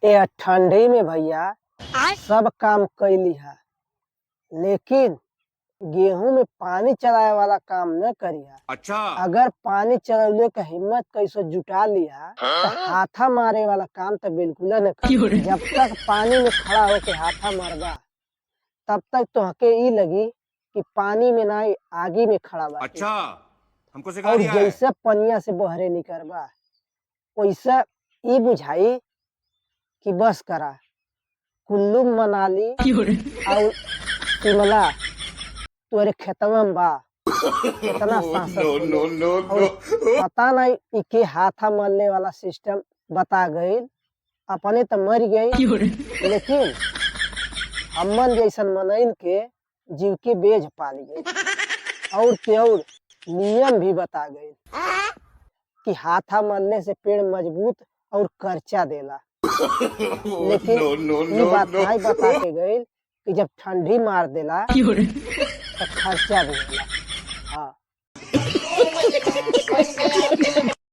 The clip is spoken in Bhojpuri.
ए ठंडी में भैया सब काम कैली है, लेकिन गेहूं में पानी चलाए वाला काम न करिया। अच्छा। अगर पानी चलौले का हिम्मत कैसे जुटा लिया तो हाथा मारे वाला काम तो बिल्कुल न कर। जब तक पानी में खड़ा होके हाथा मारबा तब तक तोहके ई लगी कि पानी में ना आगी में खड़ा बा। अच्छा, हमको सिखा और दिया है। जैसे पनिया से बहरे निकलबा वैसा ई बुझाई कि बस करा। कुल्लू मनाली और शिमला तोरे खेतवा में बा, कितना सांसद और पता नहीं इके हाथा मरने वाला सिस्टम बता गई। अपने तो मर गई, लेकिन हमन जैसन मनइन के जीव के बेज पाल गई। और के और नियम भी बता गई कि हाथा मरने से पेड़ मजबूत और कर्चा देला। लेकिन ये बात नहीं बता के गई कि जब ठंडी मार देला तो खर्चा भी होला।